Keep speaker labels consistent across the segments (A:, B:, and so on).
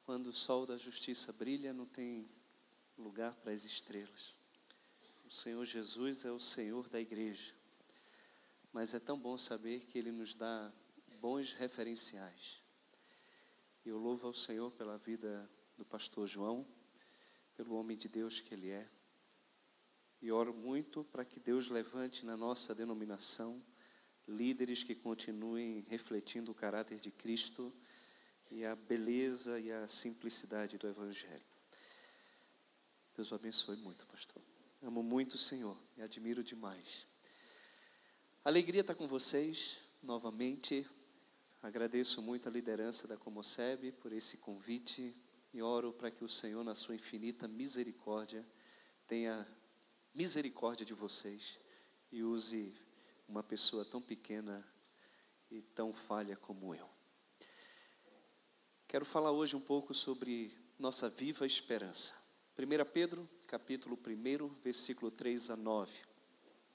A: Quando o sol da justiça brilha, não tem lugar para as estrelas. O Senhor Jesus é o Senhor da igreja. Mas é tão bom saber que Ele nos dá bons referenciais. Eu louvo ao Senhor pela vida do pastor João, pelo homem de Deus que ele é. E oro muito para que Deus levante na nossa denominação líderes que continuem refletindo o caráter de Cristo e a beleza e a simplicidade do Evangelho. Deus o abençoe muito, pastor. Amo muito o Senhor e admiro demais. Alegria estar com vocês novamente. Agradeço muito a liderança da Comoceb por esse convite e oro para que o Senhor, na sua infinita misericórdia, tenha misericórdia de vocês e use uma pessoa tão pequena e tão falha como eu. Quero falar hoje um pouco sobre nossa viva esperança. 1 Pedro, capítulo 1, versículo 3 a 9.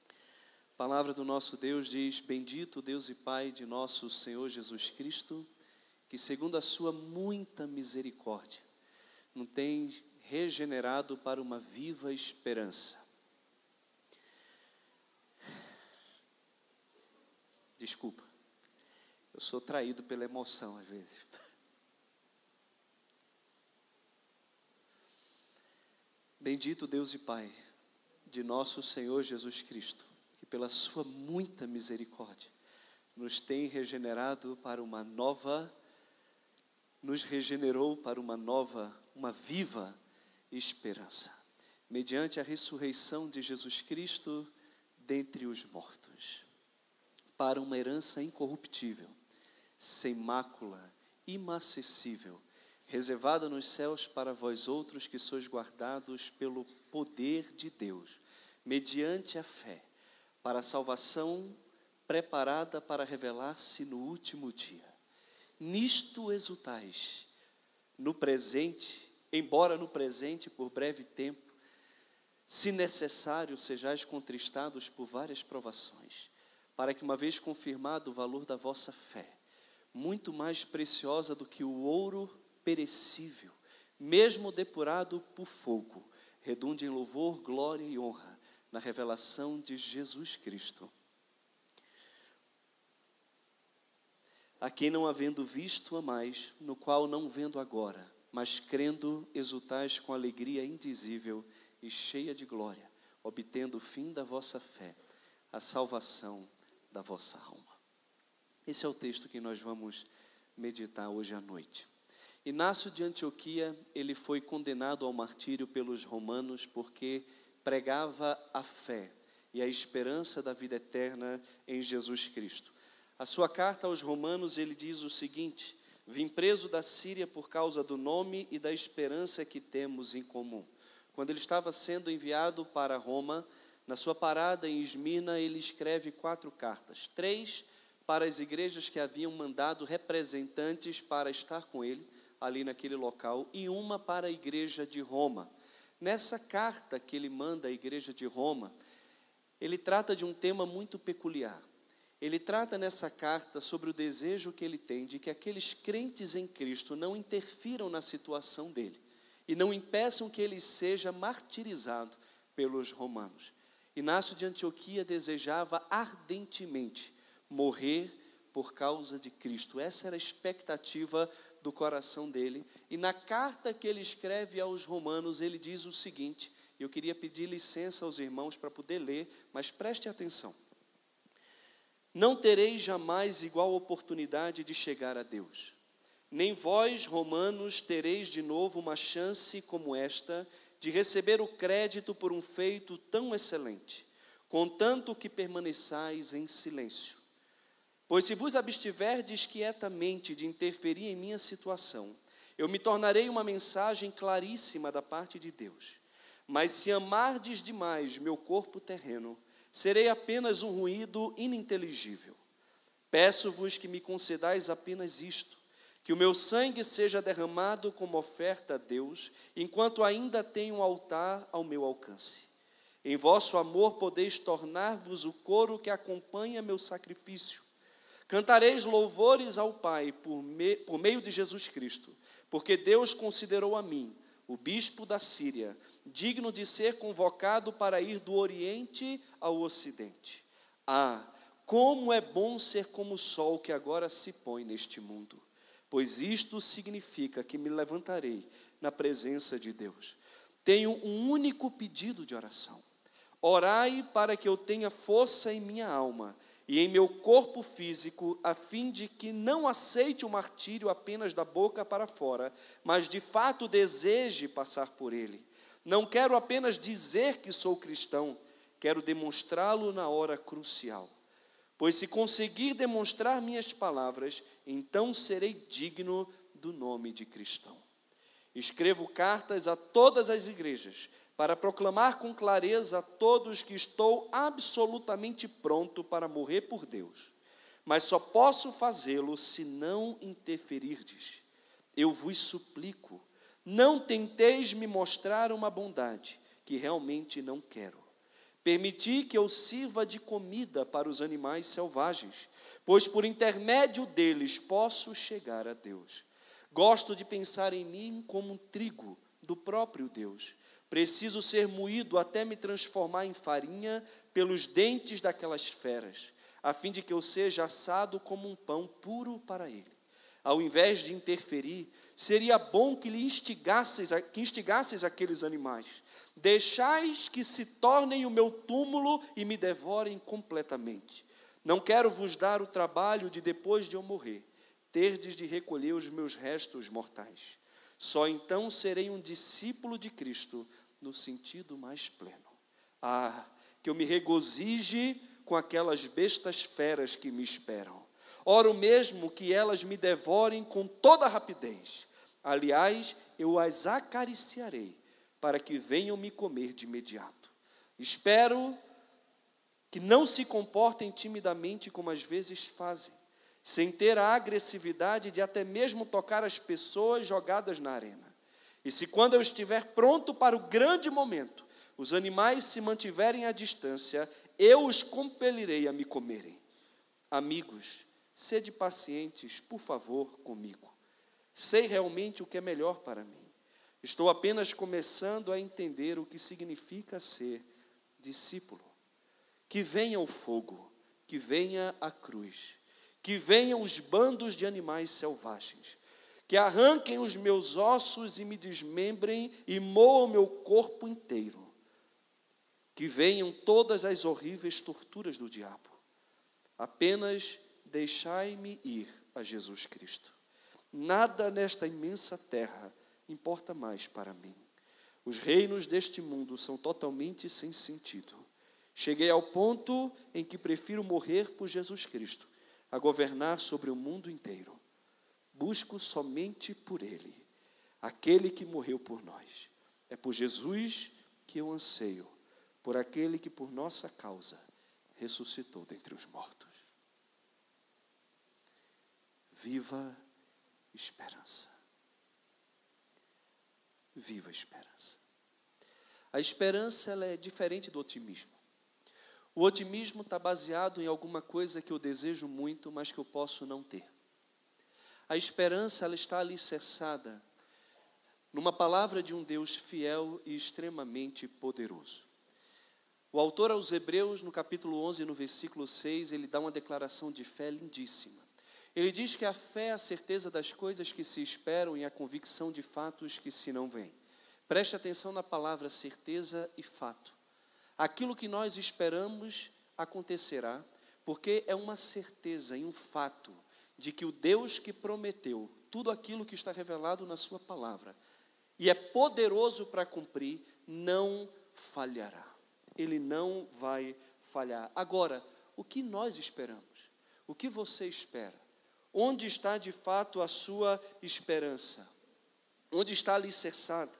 A: A palavra do nosso Deus diz: Bendito Deus e Pai de nosso Senhor Jesus Cristo, que segundo a sua muita misericórdia, nos tem regenerado para uma viva esperança. Desculpa, eu sou traído pela emoção às vezes. Bendito Deus e Pai de nosso Senhor Jesus Cristo, que pela sua muita misericórdia nos tem regenerado para uma nova, nos regenerou para uma viva esperança, mediante a ressurreição de Jesus Cristo dentre os mortos, para uma herança incorruptível, sem mácula, imacessível, reservada nos céus para vós outros que sois guardados pelo poder de Deus, mediante a fé, para a salvação preparada para revelar-se no último dia. Nisto exultais, no presente, embora no presente, por breve tempo, se necessário, sejais contristados por várias provações, para que, uma vez confirmado o valor da vossa fé, muito mais preciosa do que o ouro perecível, mesmo depurado por fogo, redunde em louvor, glória e honra na revelação de Jesus Cristo. A quem não havendo visto amais, no qual não vendo agora, mas crendo exultais com alegria indizível e cheia de glória, obtendo o fim da vossa fé, a salvação da vossa alma. Esse é o texto que nós vamos meditar hoje à noite. Inácio de Antioquia, ele foi condenado ao martírio pelos romanos porque pregava a fé e a esperança da vida eterna em Jesus Cristo. A sua carta aos romanos, ele diz o seguinte: vim preso da Síria por causa do nome e da esperança que temos em comum. Quando ele estava sendo enviado para Roma, na sua parada em Esmirna, ele escreve 4 cartas. 3 para as igrejas que haviam mandado representantes para estar com ele, ali naquele local, e 1 para a igreja de Roma. Nessa carta que ele manda à igreja de Roma, ele trata de um tema muito peculiar. Ele trata nessa carta sobre o desejo que ele tem de que aqueles crentes em Cristo não interfiram na situação dele e não impeçam que ele seja martirizado pelos romanos. Inácio de Antioquia desejava ardentemente morrer por causa de Cristo. Essa era a expectativa do coração dele. E na carta que ele escreve aos romanos, ele diz o seguinte, eu queria pedir licença aos irmãos para poder ler, mas preste atenção. Não tereis jamais igual oportunidade de chegar a Deus. Nem vós, romanos, tereis de novo uma chance como esta, de receber o crédito por um feito tão excelente, contanto que permaneçais em silêncio. Pois se vos abstiverdes quietamente de interferir em minha situação, eu me tornarei uma mensagem claríssima da parte de Deus. Mas se amardes demais meu corpo terreno, serei apenas um ruído ininteligível. Peço-vos que me concedais apenas isto, que o meu sangue seja derramado como oferta a Deus, enquanto ainda tenho um altar ao meu alcance. Em vosso amor podeis tornar-vos o coro que acompanha meu sacrifício. Cantareis louvores ao Pai por meio de Jesus Cristo, porque Deus considerou a mim, o bispo da Síria, digno de ser convocado para ir do Oriente ao Ocidente. Ah, como é bom ser como o sol que agora se põe neste mundo, pois isto significa que me levantarei na presença de Deus. Tenho um único pedido de oração. Orai para que eu tenha força em minha alma e em meu corpo físico, a fim de que não aceite o martírio apenas da boca para fora, mas de fato deseje passar por ele. Não quero apenas dizer que sou cristão, quero demonstrá-lo na hora crucial. Pois se conseguir demonstrar minhas palavras, então serei digno do nome de cristão. Escrevo cartas a todas as igrejas, para proclamar com clareza a todos que estou absolutamente pronto para morrer por Deus. Mas só posso fazê-lo se não interferirdes. Eu vos suplico, não tenteis me mostrar uma bondade que realmente não quero. Permiti que eu sirva de comida para os animais selvagens, pois por intermédio deles posso chegar a Deus. Gosto de pensar em mim como um trigo do próprio Deus. Preciso ser moído até me transformar em farinha pelos dentes daquelas feras, a fim de que eu seja assado como um pão puro para ele. Ao invés de interferir, seria bom que instigasseis aqueles animais. Deixais que se tornem o meu túmulo e me devorem completamente. Não quero vos dar o trabalho de, depois de eu morrer, terdes de recolher os meus restos mortais. Só então serei um discípulo de Cristo, no sentido mais pleno. Ah, que eu me regozije com aquelas bestas feras que me esperam. Oro mesmo que elas me devorem com toda rapidez. Aliás, eu as acariciarei, para que venham me comer de imediato. Espero que não se comportem timidamente como às vezes fazem, sem ter a agressividade de até mesmo tocar as pessoas jogadas na arena. E se quando eu estiver pronto para o grande momento, os animais se mantiverem à distância, eu os compelirei a me comerem. Amigos, sede pacientes, por favor, comigo. Sei realmente o que é melhor para mim. Estou apenas começando a entender o que significa ser discípulo. Que venha o fogo, que venha a cruz, que venham os bandos de animais selvagens, que arranquem os meus ossos e me desmembrem e moam meu corpo inteiro. Que venham todas as horríveis torturas do diabo. Apenas deixai-me ir a Jesus Cristo. Nada nesta imensa terra importa mais para mim. Os reinos deste mundo são totalmente sem sentido. Cheguei ao ponto em que prefiro morrer por Jesus Cristo a governar sobre o mundo inteiro. Busco somente por Ele, aquele que morreu por nós. É por Jesus que eu anseio, por aquele que por nossa causa ressuscitou dentre os mortos. Viva esperança. Viva a esperança. A esperança, ela é diferente do otimismo. O otimismo está baseado em alguma coisa que eu desejo muito, mas que eu posso não ter. A esperança, ela está alicerçada numa palavra de um Deus fiel e extremamente poderoso. O autor aos Hebreus, no capítulo 11, no versículo 6, ele dá uma declaração de fé lindíssima. Ele diz que a fé é a certeza das coisas que se esperam e a convicção de fatos que se não veem. Preste atenção na palavra certeza e fato. Aquilo que nós esperamos acontecerá, porque é uma certeza e um fato de que o Deus que prometeu tudo aquilo que está revelado na sua palavra e é poderoso para cumprir, não falhará. Ele não vai falhar. Agora, o que nós esperamos? O que você espera? Onde está de fato a sua esperança? Onde está alicerçada?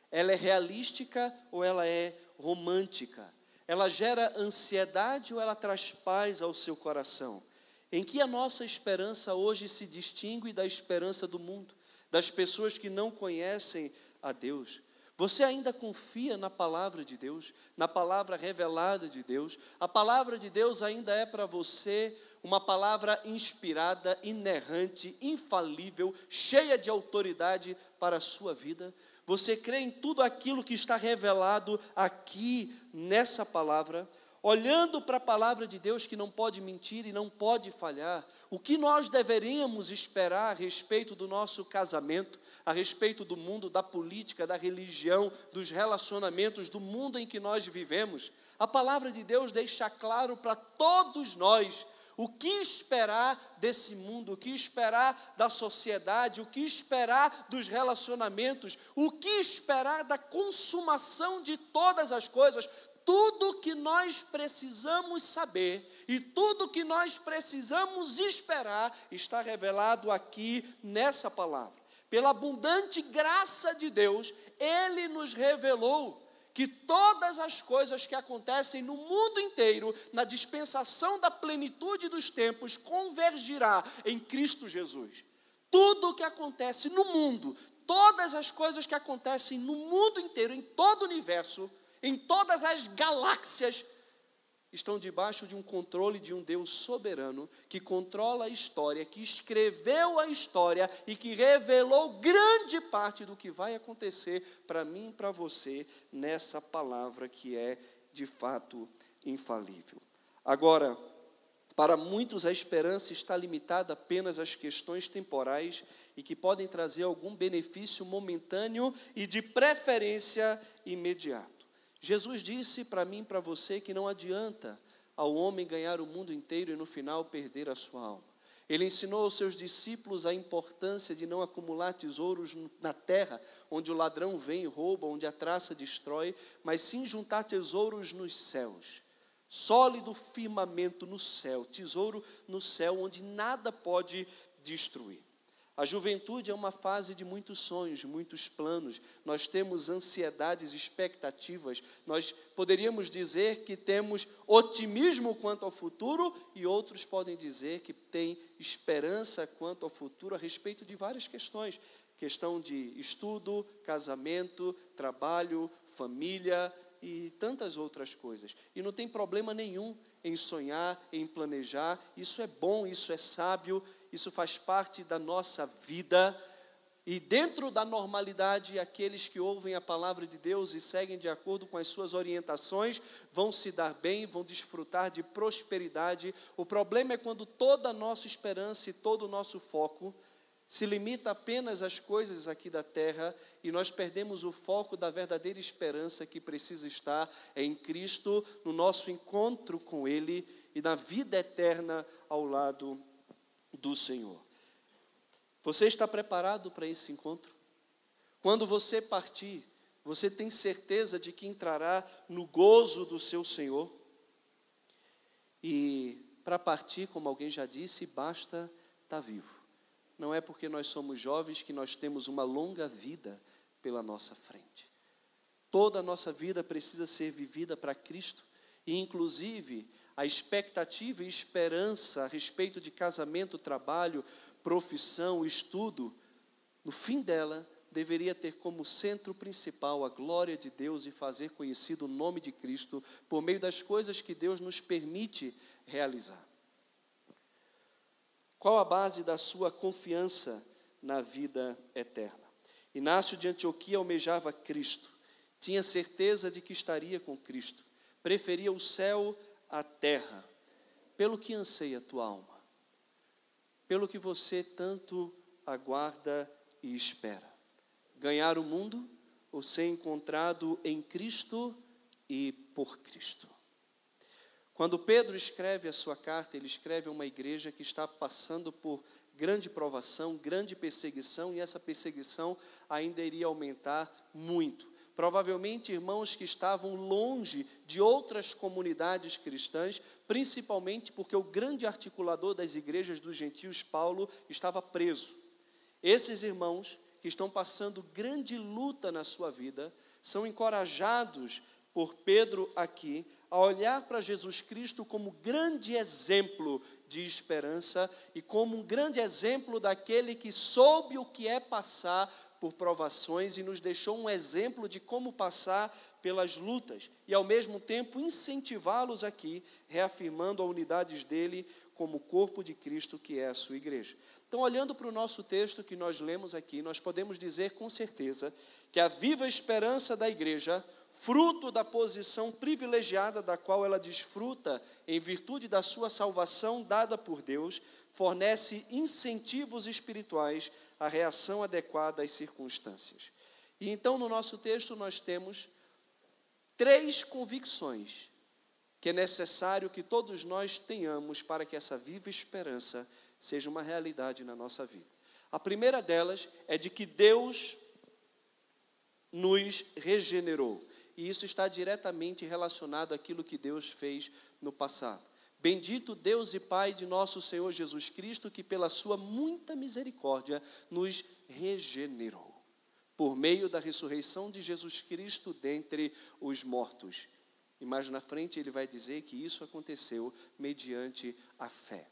A: Ela é realística ou ela é romântica? Ela gera ansiedade ou ela traz paz ao seu coração? Em que a nossa esperança hoje se distingue da esperança do mundo, das pessoas que não conhecem a Deus? Você ainda confia na palavra de Deus, na palavra revelada de Deus? A palavra de Deus ainda é para você uma palavra inspirada, inerrante, infalível, cheia de autoridade para a sua vida? Você crê em tudo aquilo que está revelado aqui nessa palavra? Olhando para a palavra de Deus que não pode mentir e não pode falhar, o que nós deveríamos esperar a respeito do nosso casamento, a respeito do mundo, da política, da religião, dos relacionamentos, do mundo em que nós vivemos? A palavra de Deus deixa claro para todos nós o que esperar desse mundo, o que esperar da sociedade, o que esperar dos relacionamentos, o que esperar da consumação de todas as coisas. Tudo que nós precisamos saber e tudo que nós precisamos esperar está revelado aqui nessa palavra. Pela abundante graça de Deus, Ele nos revelou que todas as coisas que acontecem no mundo inteiro, na dispensação da plenitude dos tempos, convergirá em Cristo Jesus. Tudo o que acontece no mundo, todas as coisas que acontecem no mundo inteiro, em todo o universo, em todas as galáxias, estão debaixo de um controle de um Deus soberano, que controla a história, que escreveu a história e que revelou grande parte do que vai acontecer para mim e para você nessa palavra que é de fato infalível. Agora, para muitos a esperança está limitada apenas às questões temporais e que podem trazer algum benefício momentâneo e de preferência imediato. Jesus disse para mim e para você que não adianta ao homem ganhar o mundo inteiro e no final perder a sua alma. Ele ensinou aos seus discípulos a importância de não acumular tesouros na terra, onde o ladrão vem e rouba, onde a traça destrói, mas sim juntar tesouros nos céus. Sólido firmamento no céu, tesouro no céu, onde nada pode destruir. A juventude é uma fase de muitos sonhos, muitos planos. Nós temos ansiedades, expectativas. Nós poderíamos dizer que temos otimismo quanto ao futuro e outros podem dizer que têm esperança quanto ao futuro a respeito de várias questões. Questão de estudo, casamento, trabalho, família e tantas outras coisas. E não tem problema nenhum em sonhar, em planejar. Isso é bom, isso é sábio. Isso faz parte da nossa vida e dentro da normalidade, aqueles que ouvem a palavra de Deus e seguem de acordo com as suas orientações vão se dar bem, vão desfrutar de prosperidade. O problema é quando toda a nossa esperança e todo o nosso foco se limita apenas às coisas aqui da terra e nós perdemos o foco da verdadeira esperança que precisa estar em Cristo, no nosso encontro com Ele e na vida eterna ao lado do Senhor. Você está preparado para esse encontro? Quando você partir, você tem certeza de que entrará no gozo do seu Senhor? E para partir, como alguém já disse, basta estar vivo. Não é porque nós somos jovens que nós temos uma longa vida pela nossa frente. Toda a nossa vida precisa ser vivida para Cristo e inclusive a expectativa e esperança a respeito de casamento, trabalho, profissão, estudo, no fim dela, deveria ter como centro principal a glória de Deus e fazer conhecido o nome de Cristo por meio das coisas que Deus nos permite realizar. Qual a base da sua confiança na vida eterna? Inácio de Antioquia almejava Cristo, tinha certeza de que estaria com Cristo, preferia o céu à terra. Pelo que anseia a tua alma? Pelo que você tanto aguarda e espera? Ganhar o mundo ou ser encontrado em Cristo e por Cristo? Quando Pedro escreve a sua carta, ele escreve a uma igreja que está passando por grande provação, grande perseguição, e essa perseguição ainda iria aumentar muito. Provavelmente irmãos que estavam longe de outras comunidades cristãs, principalmente porque o grande articulador das igrejas dos gentios, Paulo, estava preso. Esses irmãos que estão passando grande luta na sua vida, são encorajados por Pedro aqui, a olhar para Jesus Cristo como grande exemplo de esperança e como um grande exemplo daquele que soube o que é passar por provações e nos deixou um exemplo de como passar pelas lutas e ao mesmo tempo incentivá-los aqui, reafirmando a unidade dele como o corpo de Cristo, que é a sua igreja. Então, olhando para o nosso texto que nós lemos aqui, nós podemos dizer com certeza que a viva esperança da igreja, fruto da posição privilegiada da qual ela desfruta em virtude da sua salvação dada por Deus, fornece incentivos espirituais à reação adequada às circunstâncias. E então, no nosso texto, nós temos 3 convicções que é necessário que todos nós tenhamos para que essa viva esperança seja uma realidade na nossa vida. A primeira delas é de que Deus nos regenerou. E isso está diretamente relacionado àquilo que Deus fez no passado. Bendito Deus e Pai de nosso Senhor Jesus Cristo, que pela sua muita misericórdia nos regenerou, por meio da ressurreição de Jesus Cristo dentre os mortos. E mais na frente ele vai dizer que isso aconteceu mediante a fé.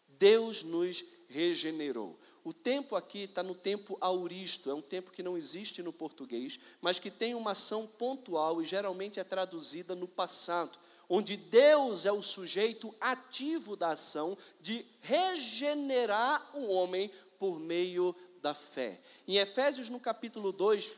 A: Deus nos regenerou. O tempo aqui está no tempo auristo, é um tempo que não existe no português, mas que tem uma ação pontual e geralmente é traduzida no passado, onde Deus é o sujeito ativo da ação de regenerar o homem por meio da fé. Em Efésios, no capítulo 2,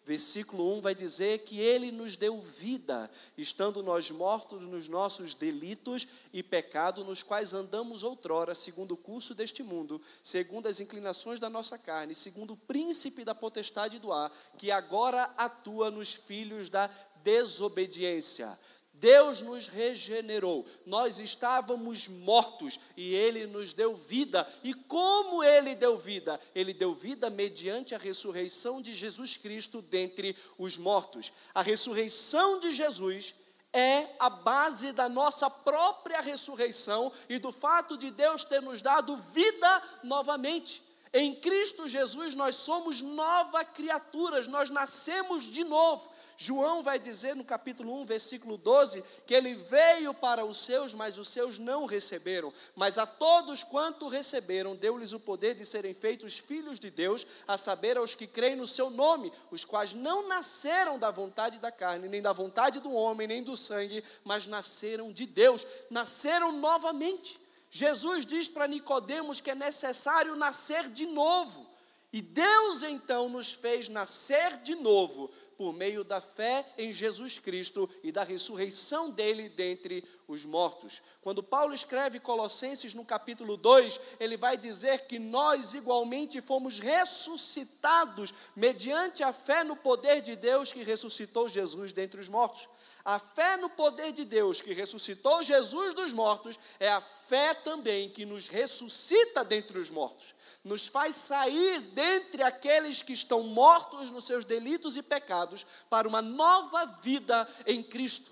A: versículo 1, vai dizer que Ele nos deu vida, estando nós mortos nos nossos delitos e pecados, nos quais andamos outrora, segundo o curso deste mundo, segundo as inclinações da nossa carne, segundo o príncipe da potestade do ar, que agora atua nos filhos da desobediência. Deus nos regenerou, nós estávamos mortos e Ele nos deu vida. E como Ele deu vida? Ele deu vida mediante a ressurreição de Jesus Cristo dentre os mortos. A ressurreição de Jesus é a base da nossa própria ressurreição e do fato de Deus ter nos dado vida novamente. Em Cristo Jesus nós somos novas criaturas, nós nascemos de novo. João vai dizer no capítulo 1, versículo 12, que ele veio para os seus, mas os seus não o receberam. Mas a todos quanto receberam, deu-lhes o poder de serem feitos filhos de Deus, a saber, aos que creem no seu nome, os quais não nasceram da vontade da carne, nem da vontade do homem, nem do sangue, mas nasceram de Deus, nasceram novamente. Jesus diz para Nicodemos que é necessário nascer de novo. E Deus então nos fez nascer de novo, por meio da fé em Jesus Cristo e da ressurreição dele dentre os mortos. Quando Paulo escreve Colossenses no capítulo 2, ele vai dizer que nós igualmente fomos ressuscitados mediante a fé no poder de Deus que ressuscitou Jesus dentre os mortos. A fé no poder de Deus que ressuscitou Jesus dos mortos é a fé também que nos ressuscita dentre os mortos. Nos faz sair dentre aqueles que estão mortos nos seus delitos e pecados para uma nova vida em Cristo.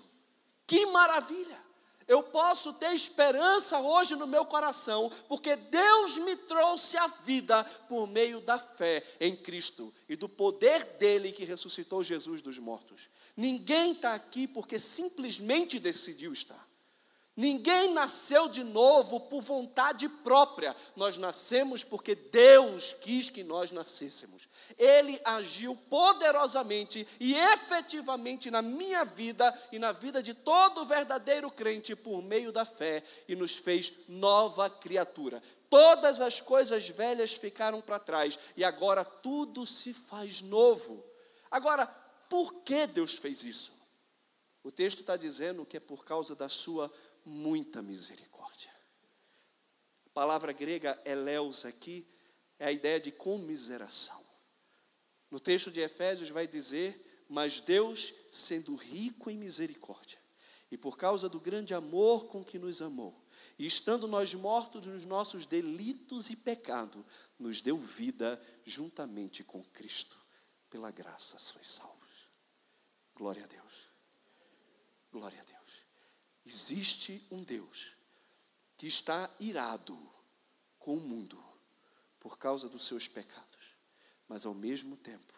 A: Que maravilha! Eu posso ter esperança hoje no meu coração, porque Deus me trouxe a vida por meio da fé em Cristo e do poder dele que ressuscitou Jesus dos mortos. Ninguém está aqui porque simplesmente decidiu estar. Ninguém nasceu de novo por vontade própria. Nós nascemos porque Deus quis que nós nascêssemos. Ele agiu poderosamente e efetivamente na minha vida e na vida de todo verdadeiro crente por meio da fé e nos fez nova criatura. Todas as coisas velhas ficaram para trás e agora tudo se faz novo. Agora, por que Deus fez isso? O texto está dizendo que é por causa da sua muita misericórdia. A palavra grega eleus aqui é a ideia de comiseração. No texto de Efésios vai dizer, mas Deus, sendo rico em misericórdia, e por causa do grande amor com que nos amou, e estando nós mortos nos nossos delitos e pecado, nos deu vida juntamente com Cristo. Pela graça sois salvos. Glória a Deus. Glória a Deus. Existe um Deus que está irado com o mundo por causa dos seus pecados, mas ao mesmo tempo,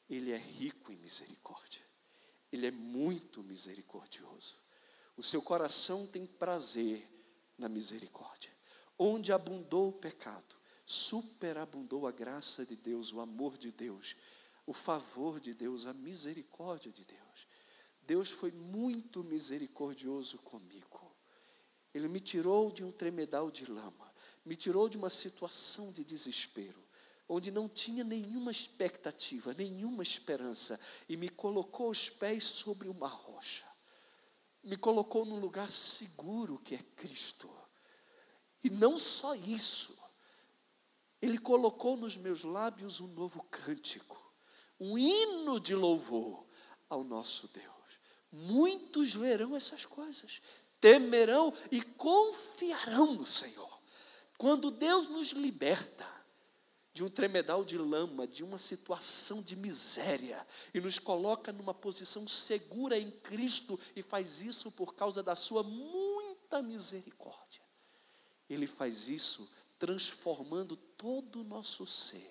A: Ele é rico em misericórdia. Ele é muito misericordioso. O seu coração tem prazer na misericórdia. Onde abundou o pecado, superabundou a graça de Deus, o amor de Deus, o favor de Deus, a misericórdia de Deus. Deus foi muito misericordioso comigo. Ele me tirou de um tremedal de lama, me tirou de uma situação de desespero, onde não tinha nenhuma expectativa, nenhuma esperança, e me colocou os pés sobre uma rocha. Me colocou num lugar seguro que é Cristo. E não só isso, Ele colocou nos meus lábios um novo cântico, um hino de louvor ao nosso Deus. Muitos verão essas coisas, temerão e confiarão no Senhor. Quando Deus nos liberta de um tremedal de lama, de uma situação de miséria, e nos coloca numa posição segura em Cristo, e faz isso por causa da sua muita misericórdia. Ele faz isso transformando todo o nosso ser,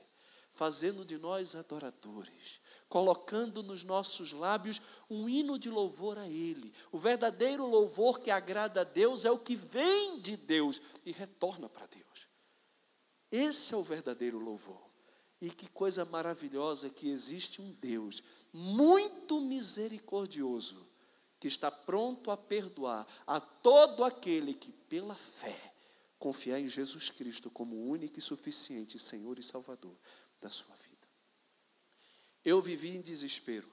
A: fazendo de nós adoradores, colocando nos nossos lábios um hino de louvor a Ele. O verdadeiro louvor que agrada a Deus é o que vem de Deus e retorna para Deus. Esse é o verdadeiro louvor. E que coisa maravilhosa que existe um Deus muito misericordioso, que está pronto a perdoar a todo aquele que pela fé confiar em Jesus Cristo como o único e suficiente Senhor e Salvador da sua vida. Eu vivi em desespero,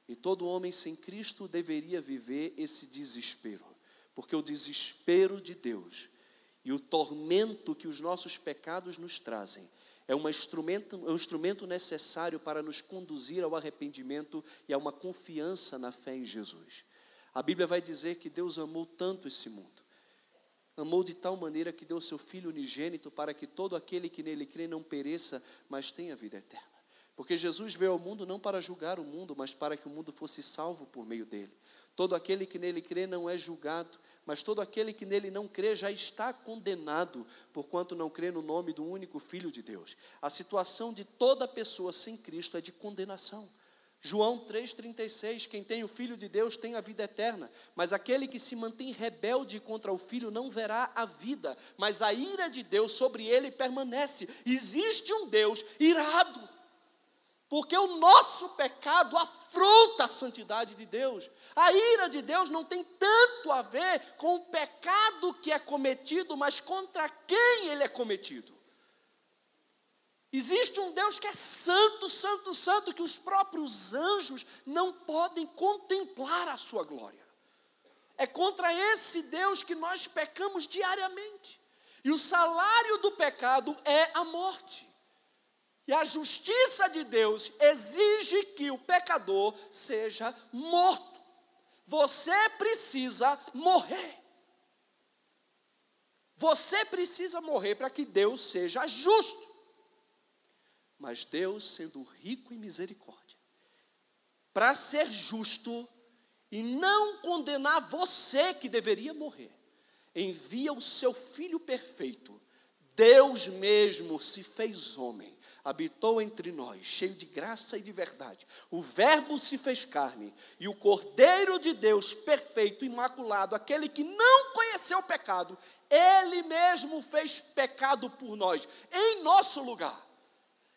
A: e todo homem sem Cristo deveria viver esse desespero, porque o desespero de Deus e o tormento que os nossos pecados nos trazem é um instrumento necessário para nos conduzir ao arrependimento e a uma confiança na fé em Jesus. A Bíblia vai dizer que Deus amou tanto esse mundo, amou de tal maneira que deu seu Filho unigênito para que todo aquele que nele crê não pereça, mas tenha vida eterna. Porque Jesus veio ao mundo não para julgar o mundo, mas para que o mundo fosse salvo por meio dele. Todo aquele que nele crê não é julgado, mas todo aquele que nele não crê já está condenado, porquanto não crê no nome do único Filho de Deus. A situação de toda pessoa sem Cristo é de condenação. João 3,36, quem tem o Filho de Deus tem a vida eterna, mas aquele que se mantém rebelde contra o Filho não verá a vida, mas a ira de Deus sobre ele permanece. Existe um Deus irado, porque o nosso pecado afronta a santidade de Deus. A ira de Deus não tem tanto a ver com o pecado que é cometido, mas contra quem ele é cometido. Existe um Deus que é santo, santo, santo, que os próprios anjos não podem contemplar a sua glória. É contra esse Deus que nós pecamos diariamente. E o salário do pecado é a morte. E a justiça de Deus exige que o pecador seja morto. Você precisa morrer. Você precisa morrer para que Deus seja justo. Mas Deus, sendo rico em misericórdia, para ser justo e não condenar você que deveria morrer, envia o seu Filho perfeito. Deus mesmo se fez homem, habitou entre nós, cheio de graça e de verdade. O Verbo se fez carne, e o Cordeiro de Deus, perfeito, imaculado, aquele que não conheceu o pecado, Ele mesmo fez pecado por nós, em nosso lugar.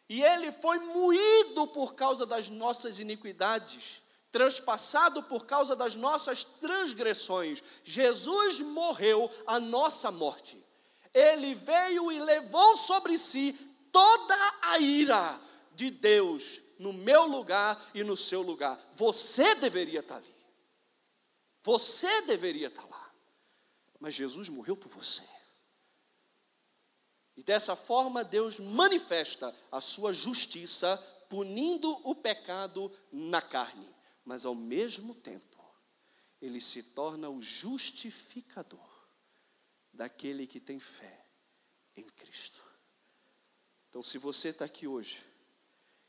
A: E Ele foi moído por causa das nossas iniquidades, transpassado por causa das nossas transgressões. Jesus morreu a nossa morte. Ele veio e levou sobre si toda a ira de Deus no meu lugar e no seu lugar. Você deveria estar ali. Você deveria estar lá. Mas Jesus morreu por você. E dessa forma Deus manifesta a sua justiça, punindo o pecado na carne. Mas ao mesmo tempo, Ele se torna o justificador daquele que tem fé em Cristo. Então, se você está aqui hoje,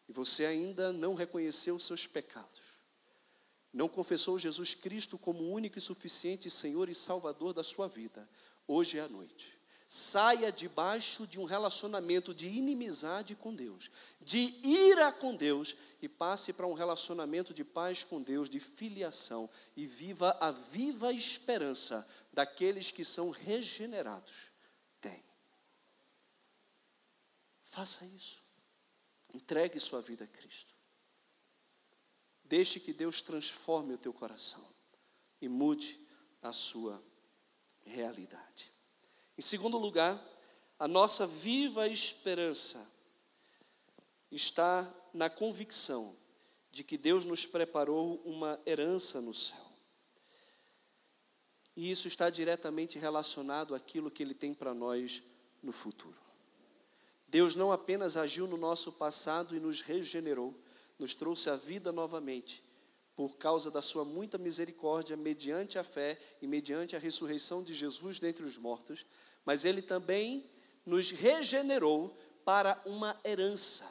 A: e você ainda não reconheceu os seus pecados, não confessou Jesus Cristo como o único e suficiente Senhor e Salvador da sua vida, hoje é a noite. Saia debaixo de um relacionamento de inimizade com Deus, de ira com Deus, e passe para um relacionamento de paz com Deus, de filiação, e viva a viva esperança daqueles que são regenerados. Tem. Faça isso. Entregue sua vida a Cristo. Deixe que Deus transforme o teu coração e mude a sua realidade. Em segundo lugar, a nossa viva esperança está na convicção de que Deus nos preparou uma herança no céu. E isso está diretamente relacionado àquilo que Ele tem para nós no futuro. Deus não apenas agiu no nosso passado e nos regenerou, nos trouxe a vida novamente, por causa da sua muita misericórdia, mediante a fé e mediante a ressurreição de Jesus dentre os mortos, mas Ele também nos regenerou para uma herança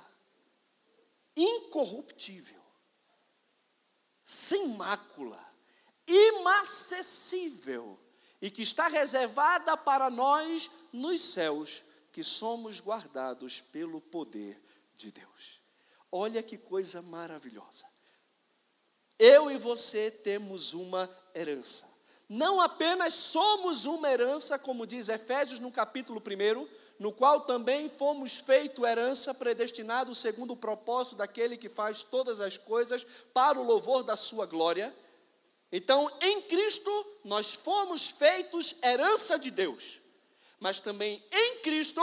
A: incorruptível, sem mácula, inacessível, e que está reservada para nós nos céus, que somos guardados pelo poder de Deus. Olha que coisa maravilhosa. Eu e você temos uma herança. Não apenas somos uma herança, como diz Efésios no capítulo 1, no qual também fomos feito herança, predestinado segundo o propósito daquele que faz todas as coisas para o louvor da sua glória. Então, em Cristo, nós fomos feitos herança de Deus. Mas também em Cristo,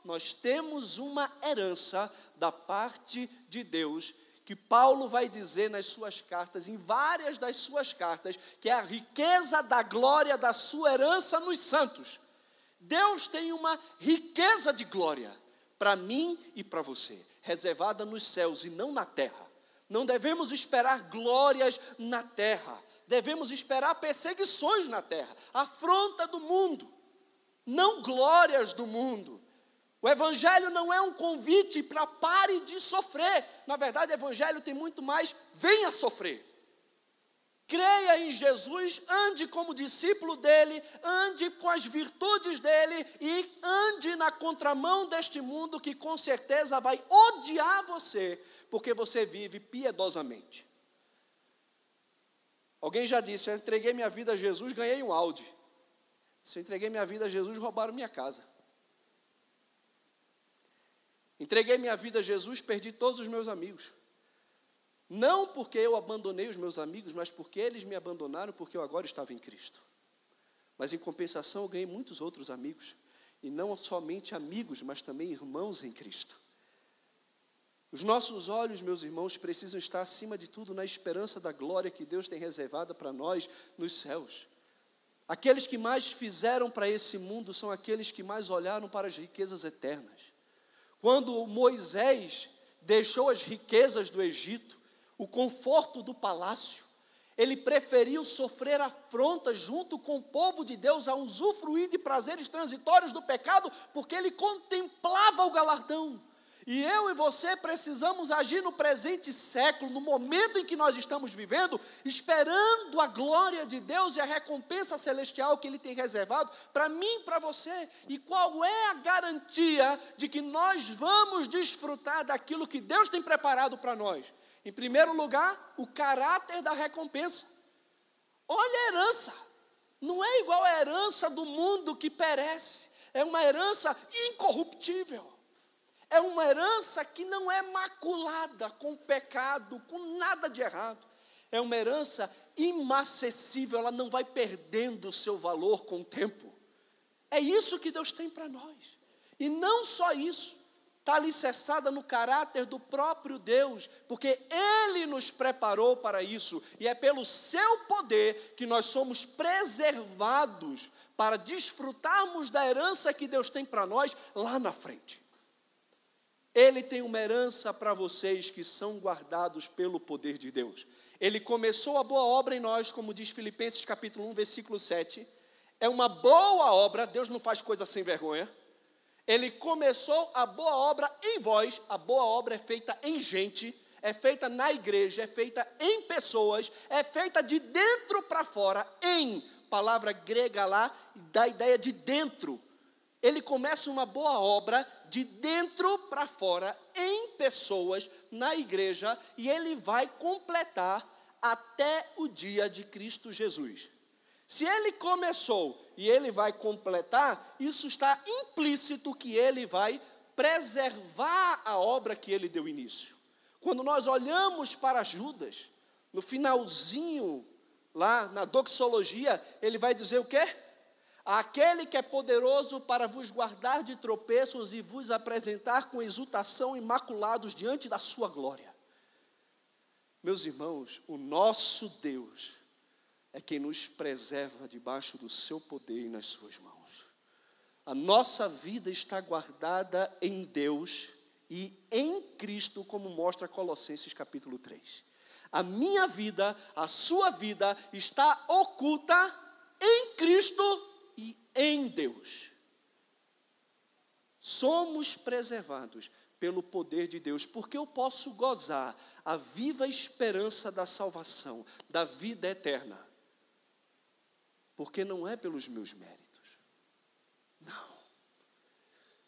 A: nós temos uma herança da parte de Deus, que Paulo vai dizer nas suas cartas, em várias das suas cartas, que é a riqueza da glória da sua herança nos santos. Deus tem uma riqueza de glória para mim e para você, reservada nos céus e não na terra. Não devemos esperar glórias na terra, devemos esperar perseguições na terra, afronta do mundo, não glórias do mundo. O Evangelho não é um convite para pare de sofrer. Na verdade, o Evangelho tem muito mais, venha sofrer. Creia em Jesus, ande como discípulo dele, ande com as virtudes dele e ande na contramão deste mundo que com certeza vai odiar você, porque você vive piedosamente. Alguém já disse, eu entreguei minha vida a Jesus, ganhei um Audi. Se eu entreguei minha vida a Jesus, roubaram minha casa. Entreguei minha vida a Jesus, perdi todos os meus amigos. Não porque eu abandonei os meus amigos, mas porque eles me abandonaram, porque eu agora estava em Cristo. Mas em compensação eu ganhei muitos outros amigos. E não somente amigos, mas também irmãos em Cristo. Os nossos olhos, meus irmãos, precisam estar acima de tudo na esperança da glória que Deus tem reservada para nós nos céus. Aqueles que mais fizeram para esse mundo são aqueles que mais olharam para as riquezas eternas. Quando Moisés deixou as riquezas do Egito, o conforto do palácio, ele preferiu sofrer afrontas junto com o povo de Deus a usufruir de prazeres transitórios do pecado, porque ele contemplava o galardão. E eu e você precisamos agir no presente século, no momento em que nós estamos vivendo, esperando a glória de Deus e a recompensa celestial que Ele tem reservado para mim e para você. E qual é a garantia de que nós vamos desfrutar daquilo que Deus tem preparado para nós? Em primeiro lugar, o caráter da recompensa. Olha a herança. Não é igual a herança do mundo que perece. É uma herança incorruptível. É uma herança que não é maculada com pecado, com nada de errado. É uma herança inacessível, ela não vai perdendo o seu valor com o tempo. É isso que Deus tem para nós. E não só isso, está alicerçada no caráter do próprio Deus, porque Ele nos preparou para isso, e é pelo seu poder que nós somos preservados para desfrutarmos da herança que Deus tem para nós lá na frente. Ele tem uma herança para vocês que são guardados pelo poder de Deus. Ele começou a boa obra em nós, como diz Filipenses capítulo 1, versículo 7. É uma boa obra, Deus não faz coisa sem vergonha. Ele começou a boa obra em vós, a boa obra é feita em gente, é feita na igreja, é feita em pessoas, é feita de dentro para fora, em, palavra grega lá, dá a ideia de dentro. Ele começa uma boa obra de dentro para fora, em pessoas, na igreja, e ele vai completar até o dia de Cristo Jesus. Se ele começou e ele vai completar, isso está implícito que ele vai preservar a obra que ele deu início. Quando nós olhamos para Judas, no finalzinho, lá na doxologia, ele vai dizer o quê? Aquele que é poderoso para vos guardar de tropeços e vos apresentar com exultação imaculados diante da sua glória. Meus irmãos, o nosso Deus é quem nos preserva debaixo do seu poder e nas suas mãos. A nossa vida está guardada em Deus e em Cristo, como mostra Colossenses capítulo 3. A minha vida, a sua vida está oculta em Cristo e em Deus. Somos preservados pelo poder de Deus, porque eu posso gozar a viva esperança da salvação, da vida eterna. Porque não é pelos meus méritos. Não.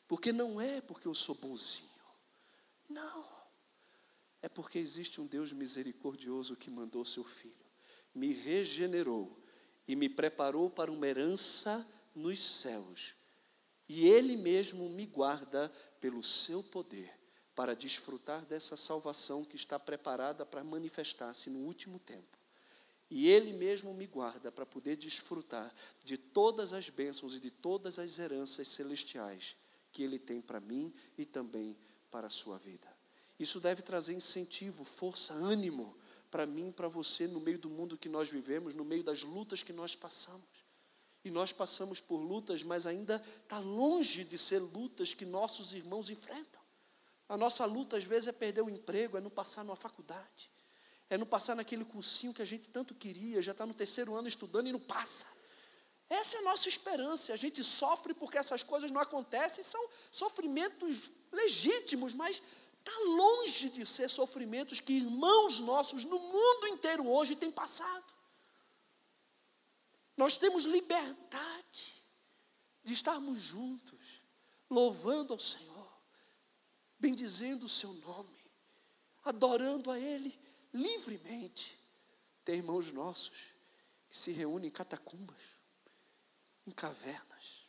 A: Porque não é porque eu sou bonzinho. Não. É porque existe um Deus misericordioso que mandou seu Filho, me regenerou e me preparou para uma herança nos céus. E Ele mesmo me guarda pelo seu poder para desfrutar dessa salvação que está preparada para manifestar-se no último tempo. E Ele mesmo me guarda para poder desfrutar de todas as bênçãos e de todas as heranças celestiais que Ele tem para mim e também para a sua vida. Isso deve trazer incentivo, força, ânimo para mim e para você no meio do mundo que nós vivemos, no meio das lutas que nós passamos. E nós passamos por lutas, mas ainda está longe de ser lutas que nossos irmãos enfrentam. A nossa luta às vezes é perder o emprego, é não passar numa faculdade, é não passar naquele cursinho que a gente tanto queria, já está no 3º ano estudando e não passa. Essa é a nossa esperança. A gente sofre porque essas coisas não acontecem, são sofrimentos legítimos, mas está longe de ser sofrimentos que irmãos nossos no mundo inteiro hoje têm passado. Nós temos liberdade de estarmos juntos, louvando ao Senhor, bendizendo o seu nome, adorando a Ele livremente. Tem irmãos nossos que se reúnem em catacumbas, em cavernas,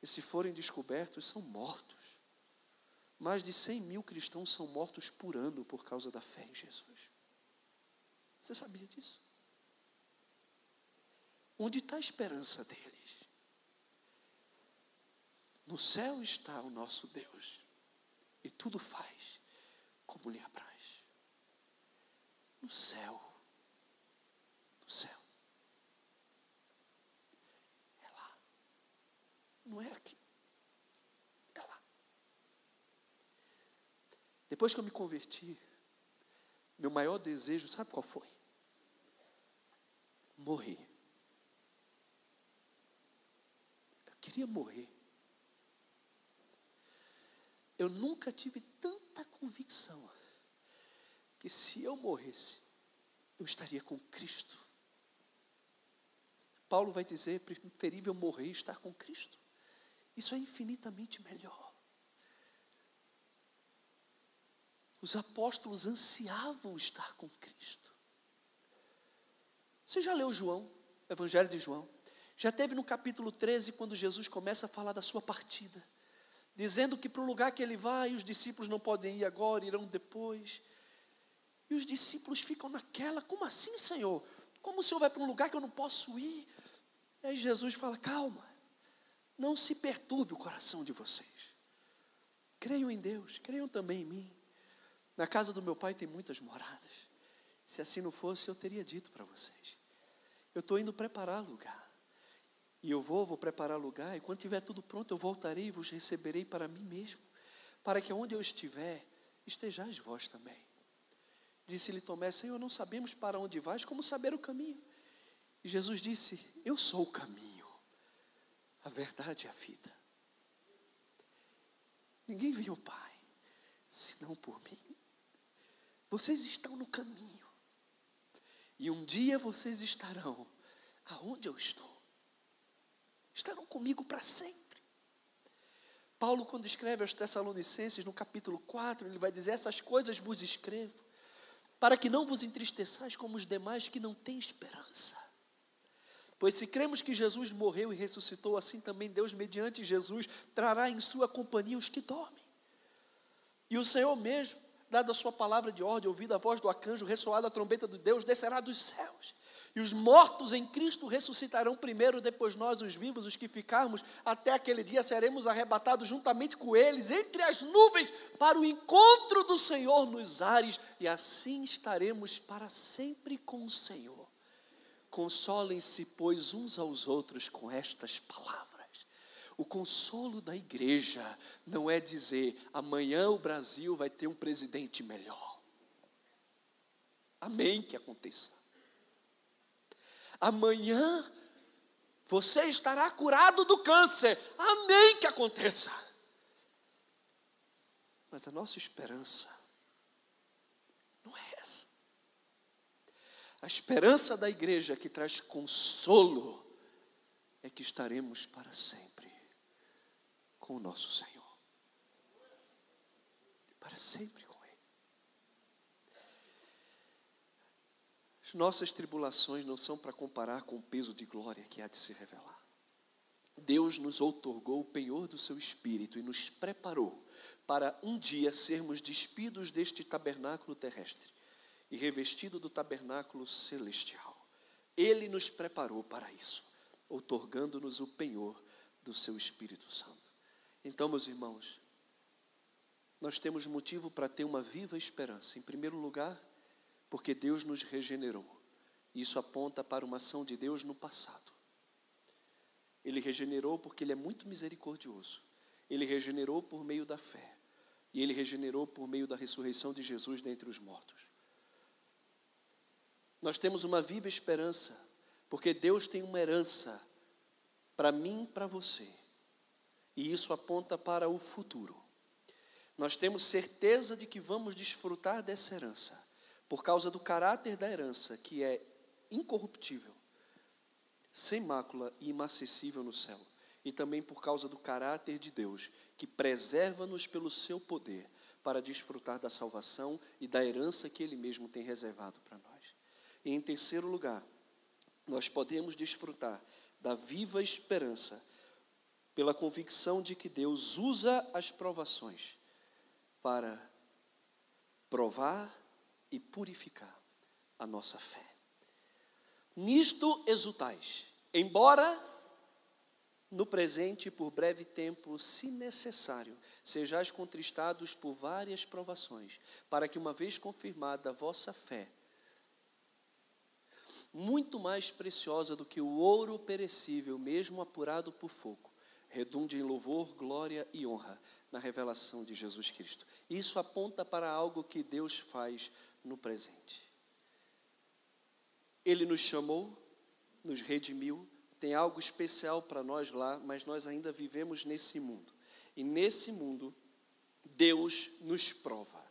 A: e se forem descobertos, são mortos. Mais de 100.000 cristãos são mortos por ano por causa da fé em Jesus. Você sabia disso? Onde está a esperança deles? No céu está o nosso Deus, e tudo faz como lhe apraz. No céu. No céu. É lá. Não é aqui. É lá. Depois que eu me converti, meu maior desejo, sabe qual foi? Morrer. Eu queria morrer. Eu nunca tive tanta convicção que se eu morresse, eu estaria com Cristo. Paulo vai dizer, preferível morrer e estar com Cristo. Isso é infinitamente melhor. Os apóstolos ansiavam estar com Cristo. Você já leu João, Evangelho de João? Já teve no capítulo 13, quando Jesus começa a falar da sua partida, dizendo que para o lugar que ele vai, os discípulos não podem ir agora, irão depois. E os discípulos ficam naquela, como assim, Senhor? Como o Senhor vai para um lugar que eu não posso ir? E aí Jesus fala, calma, não se perturbe o coração de vocês. Creiam em Deus, creiam também em mim. Na casa do meu pai tem muitas moradas. Se assim não fosse, eu teria dito para vocês. Eu estou indo preparar lugar. E eu vou preparar lugar, e quando tiver tudo pronto, eu voltarei e vos receberei para mim mesmo, para que onde eu estiver, estejais vós também. Disse-lhe Tomé, Senhor, não sabemos para onde vais, como saber o caminho? E Jesus disse, eu sou o caminho, a verdade e a vida. Ninguém viu o Pai, senão por mim. Vocês estão no caminho, e um dia vocês estarão aonde eu estou. Estarão comigo para sempre. Paulo, quando escreve aos Tessalonicenses, no capítulo 4, ele vai dizer, essas coisas vos escrevo, para que não vos entristeçais como os demais que não têm esperança. Pois se cremos que Jesus morreu e ressuscitou, assim também Deus, mediante Jesus, trará em sua companhia os que dormem. E o Senhor mesmo, dada a sua palavra de ordem, ouvida a voz do arcanjo, ressoada a trombeta de Deus, descerá dos céus, E os mortos em Cristo ressuscitarão primeiro, depois nós, os vivos, os que ficarmos, até aquele dia seremos arrebatados juntamente com eles, entre as nuvens, para o encontro do Senhor nos ares, e assim estaremos para sempre com o Senhor. Consolem-se, pois, uns aos outros com estas palavras. O consolo da igreja não é dizer, amanhã o Brasil vai ter um presidente melhor. Amém que aconteça. Amanhã você estará curado do câncer. Amém que aconteça. Mas a nossa esperança não é essa. A esperança da igreja que traz consolo é que estaremos para sempre com o nosso Senhor. Para sempre com Ele. As nossas tribulações não são para comparar com o peso de glória que há de se revelar. Deus nos outorgou o penhor do seu Espírito e nos preparou para um dia sermos despidos deste tabernáculo terrestre e revestido do tabernáculo celestial. Ele nos preparou para isso, outorgando-nos o penhor do seu Espírito Santo. Então, meus irmãos, nós temos motivo para ter uma viva esperança. Em primeiro lugar, porque Deus nos regenerou. Isso aponta para uma ação de Deus no passado. Ele regenerou porque Ele é muito misericordioso. Ele regenerou por meio da fé. E Ele regenerou por meio da ressurreição de Jesus dentre os mortos. Nós temos uma viva esperança, porque Deus tem uma herança para mim e para você. E isso aponta para o futuro. Nós temos certeza de que vamos desfrutar dessa herança, por causa do caráter da herança, que é incorruptível, sem mácula e inacessível no céu. E também por causa do caráter de Deus, que preserva-nos pelo seu poder, para desfrutar da salvação e da herança que Ele mesmo tem reservado para nós. E em terceiro lugar, nós podemos desfrutar da viva esperança, pela convicção de que Deus usa as provações para provar e purificar a nossa fé. Nisto exultais, embora no presente, por breve tempo, se necessário, sejais contristados por várias provações, para que uma vez confirmada a vossa fé, muito mais preciosa do que o ouro perecível, mesmo apurado por fogo, redunde em louvor, glória e honra na revelação de Jesus Cristo. Isso aponta para algo que Deus faz no presente. Ele nos chamou, nos redimiu, tem algo especial para nós lá, mas nós ainda vivemos nesse mundo. E nesse mundo, Deus nos prova.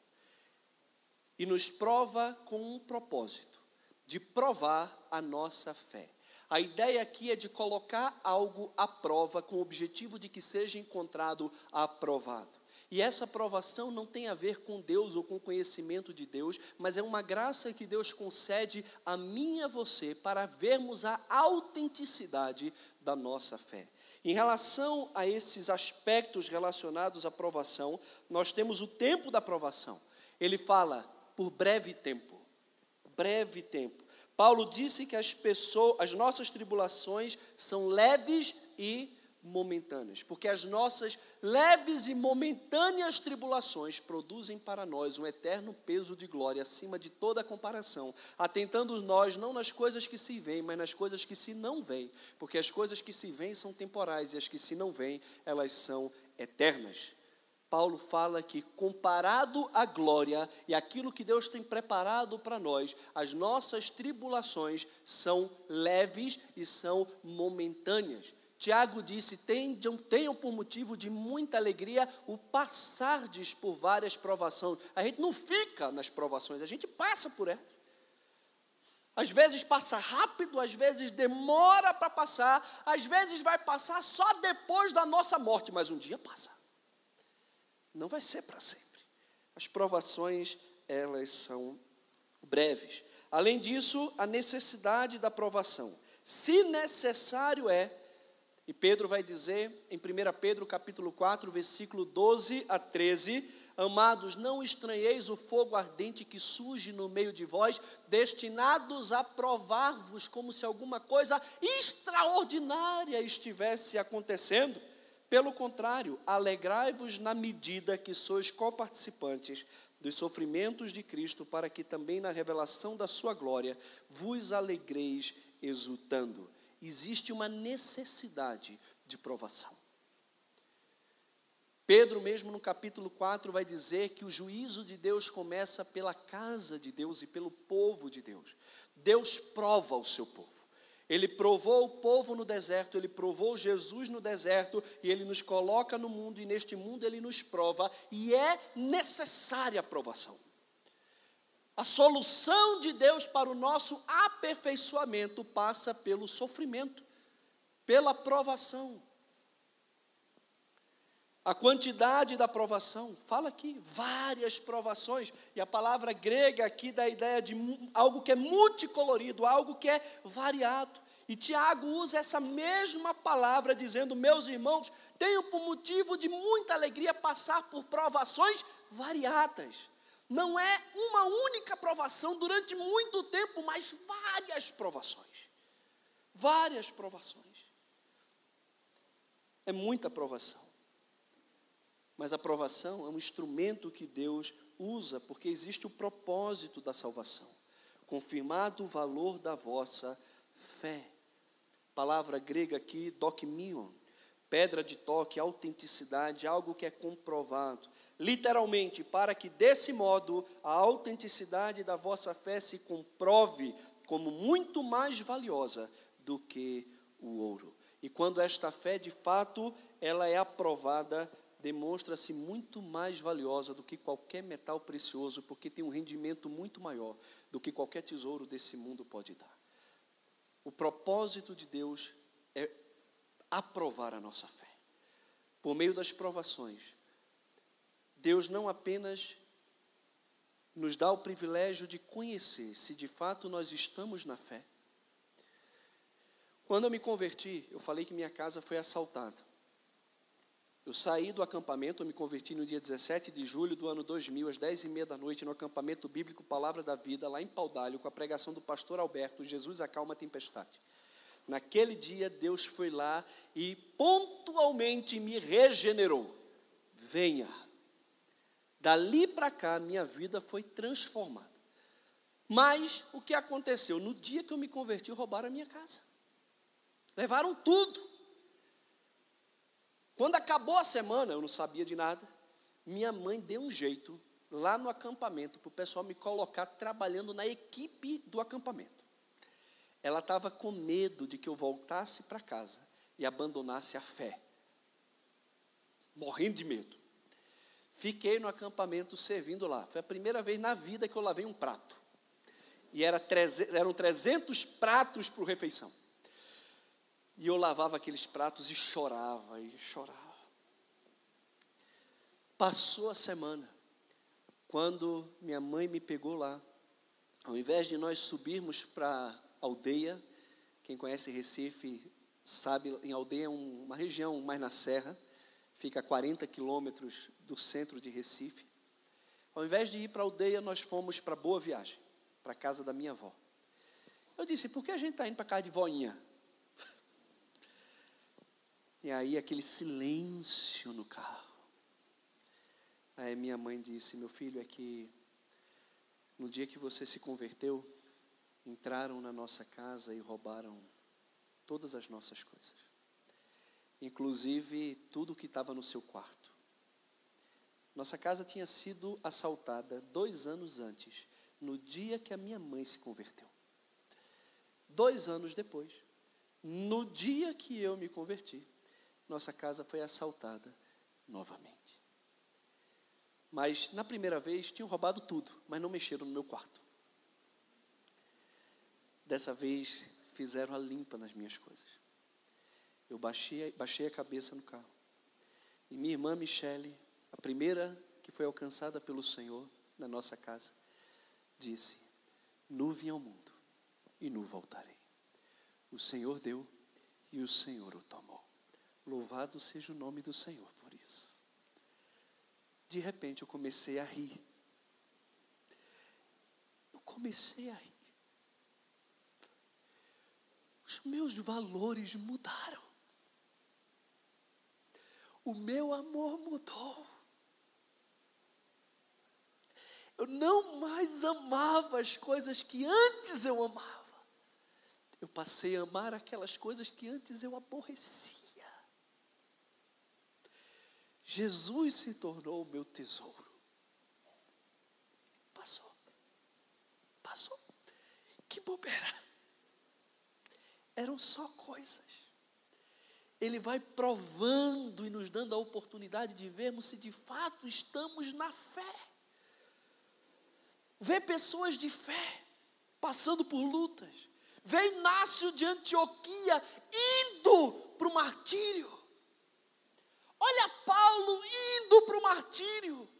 A: E nos prova com um propósito, de provar a nossa fé. A ideia aqui é de colocar algo à prova com o objetivo de que seja encontrado aprovado. E essa aprovação não tem a ver com Deus ou com o conhecimento de Deus, mas é uma graça que Deus concede a mim e a você para vermos a autenticidade da nossa fé. Em relação a esses aspectos relacionados à aprovação, nós temos o tempo da aprovação. Ele fala por breve tempo. Breve tempo. Paulo disse que as nossas tribulações são leves e momentâneas, porque as nossas leves e momentâneas tribulações produzem para nós um eterno peso de glória acima de toda comparação, atentando nós não nas coisas que se veem, mas nas coisas que se não veem, porque as coisas que se veem são temporais e as que se não veem, elas são eternas. Paulo fala que comparado à glória e aquilo que Deus tem preparado para nós, as nossas tribulações são leves e são momentâneas. Tiago disse, tenham por motivo de muita alegria o passardes por várias provações. A gente não fica nas provações, a gente passa por elas. Às vezes passa rápido, às vezes demora para passar, às vezes vai passar só depois da nossa morte, mas um dia passa. Não vai ser para sempre. As provações, elas são breves. Além disso, a necessidade da provação. Se necessário é, e Pedro vai dizer, em 1 Pedro capítulo 4, versículo 12 a 13, Amados, não estranheis o fogo ardente que surge no meio de vós, destinados a provar-vos como se alguma coisa extraordinária estivesse acontecendo. Pelo contrário, alegrai-vos na medida que sois coparticipantes dos sofrimentos de Cristo, para que também na revelação da sua glória vos alegreis exultando. Existe uma necessidade de provação. Pedro mesmo no capítulo 4 vai dizer que o juízo de Deus começa pela casa de Deus e pelo povo de Deus. Deus prova o seu povo. Ele provou o povo no deserto, Ele provou Jesus no deserto, e Ele nos coloca no mundo, e neste mundo Ele nos prova, e é necessária a provação. A solução de Deus para o nosso aperfeiçoamento passa pelo sofrimento, pela provação. A quantidade da provação, fala aqui, várias provações, e a palavra grega aqui dá a ideia de algo que é multicolorido, algo que é variado. E Tiago usa essa mesma palavra dizendo: meus irmãos, tenho por motivo de muita alegria passar por provações variadas. Não é uma única provação durante muito tempo, mas várias provações. Várias provações. É muita provação. Mas a provação é um instrumento que Deus usa, porque existe o propósito da salvação. Confirmado o valor da vossa fé. Palavra grega aqui, dokimion. Pedra de toque, autenticidade, algo que é comprovado. Literalmente, para que desse modo a autenticidade da vossa fé se comprove como muito mais valiosa do que o ouro. E quando esta fé, de fato, ela é aprovada, demonstra-se muito mais valiosa do que qualquer metal precioso, porque tem um rendimento muito maior do que qualquer tesouro desse mundo pode dar. O propósito de Deus é aprovar a nossa fé. Por meio das provações, Deus não apenas nos dá o privilégio de conhecer se de fato nós estamos na fé. Quando eu me converti, eu falei que minha casa foi assaltada. Eu saí do acampamento, eu me converti no dia 17 de julho do ano 2000, às 10h30 da noite, no acampamento bíblico Palavra da Vida, lá em Paudalho, com a pregação do pastor Alberto, Jesus acalma a tempestade. Naquele dia, Deus foi lá e pontualmente me regenerou. Venha. Dali para cá, minha vida foi transformada. Mas, o que aconteceu? No dia que eu me converti, roubaram a minha casa. Levaram tudo. Quando acabou a semana, eu não sabia de nada, minha mãe deu um jeito lá no acampamento para o pessoal me colocar trabalhando na equipe do acampamento. Ela estava com medo de que eu voltasse para casa e abandonasse a fé. Morrendo de medo. Fiquei no acampamento servindo lá. Foi a primeira vez na vida que eu lavei um prato. E eram 300 pratos por refeição. E eu lavava aqueles pratos e chorava, e chorava. Passou a semana, quando minha mãe me pegou lá, ao invés de nós subirmos para a aldeia, quem conhece Recife sabe, em aldeia é uma região mais na serra, fica a 40 quilômetros do centro de Recife. Ao invés de ir para a aldeia, nós fomos para Boa Viagem, para a casa da minha avó. Eu disse: por que a gente está indo para a casa de voinha? E aí aquele silêncio no carro. Aí minha mãe disse: meu filho, é que no dia que você se converteu, entraram na nossa casa e roubaram todas as nossas coisas. Inclusive tudo que estava no seu quarto. Nossa casa tinha sido assaltada 2 anos antes, no dia que a minha mãe se converteu. 2 anos depois, no dia que eu me converti, nossa casa foi assaltada novamente. Mas na primeira vez tinham roubado tudo, mas não mexeram no meu quarto. Dessa vez fizeram a limpa nas minhas coisas. Eu baixei a cabeça no carro. E minha irmã Michele, a primeira que foi alcançada pelo Senhor na nossa casa, disse: nu vim ao mundo e nu voltarei. O Senhor deu e o Senhor o tomou. Louvado seja o nome do Senhor por isso. de repente eu comecei a rir. Eu comecei a rir. Os meus valores mudaram. O meu amor mudou. Eu não mais amava as coisas que antes eu amava. Eu passei a amar aquelas coisas que antes eu aborrecia. Jesus se tornou o meu tesouro. Passou. Que bobeira. Eram só coisas. Ele vai provando e nos dando a oportunidade de vermos se de fato estamos na fé. Vê pessoas de fé passando por lutas. Vê Inácio de Antioquia indo para o martírio. Olha Paulo indo para o martírio.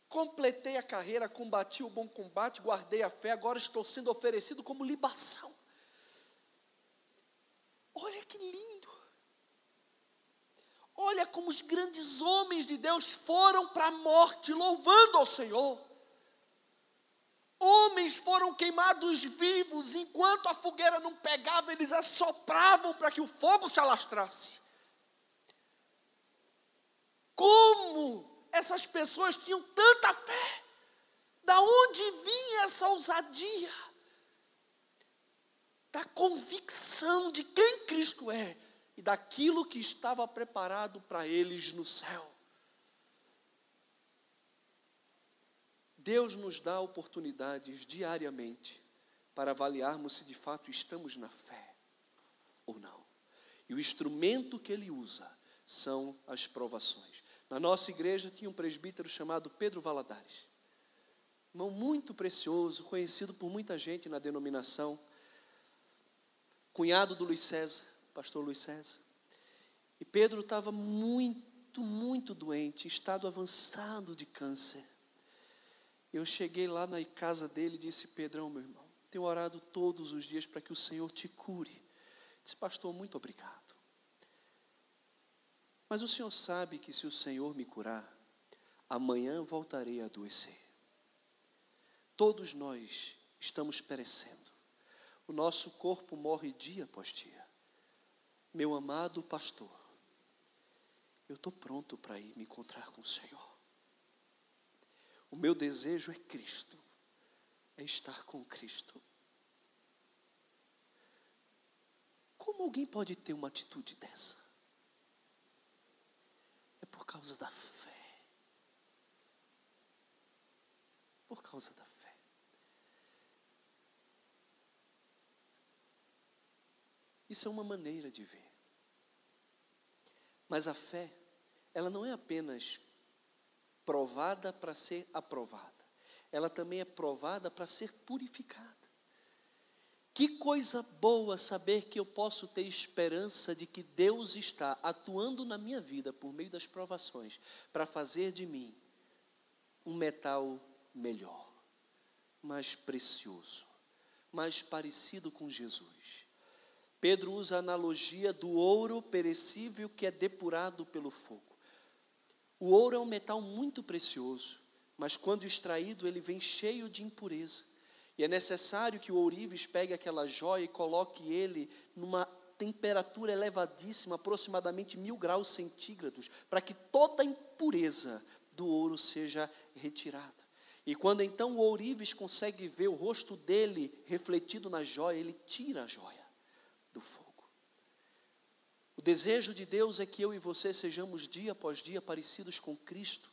A: Completei a carreira, combati o bom combate, guardei a fé, agora estou sendo oferecido como libação. Olha que lindo. Olha como os grandes homens de Deus foram para a morte, louvando ao Senhor. Homens foram queimados vivos, enquanto a fogueira não pegava, eles assopravam para que o fogo se alastrasse. Como essas pessoas tinham tanta fé? Da onde vinha essa ousadia? Da convicção de quem Cristo é e daquilo que estava preparado para eles no céu. Deus nos dá oportunidades diariamente para avaliarmos se de fato estamos na fé ou não. E o instrumento que Ele usa são as provações. Na nossa igreja tinha um presbítero chamado Pedro Valadares. Irmão muito precioso, conhecido por muita gente na denominação. Cunhado do Luiz César, pastor Luiz César. E Pedro estava muito doente, em estado avançado de câncer. Eu cheguei lá na casa dele e disse: Pedrão, meu irmão, tenho orado todos os dias para que o Senhor te cure. Disse: pastor, muito obrigado. Mas o senhor sabe que se o Senhor me curar, amanhã voltarei a adoecer. Todos nós estamos perecendo. O nosso corpo morre dia após dia. Meu amado pastor, eu estou pronto para ir me encontrar com o Senhor. O meu desejo é Cristo, é estar com Cristo. Como alguém pode ter uma atitude dessa? É por causa da fé. Por causa da fé. Isso é uma maneira de ver. Mas a fé, ela não é apenas provada para ser aprovada. Ela também é provada para ser purificada. Que coisa boa saber que eu posso ter esperança de que Deus está atuando na minha vida por meio das provações para fazer de mim um metal melhor, mais precioso, mais parecido com Jesus. Pedro usa a analogia do ouro perecível que é depurado pelo fogo. O ouro é um metal muito precioso, mas quando extraído ele vem cheio de impureza. E é necessário que o ourives pegue aquela joia e coloque ele numa temperatura elevadíssima, aproximadamente 1000 graus centígrados, para que toda a impureza do ouro seja retirada. E quando então o ourives consegue ver o rosto dele refletido na joia, ele tira a joia do fogo. O desejo de Deus é que eu e você sejamos dia após dia parecidos com Cristo.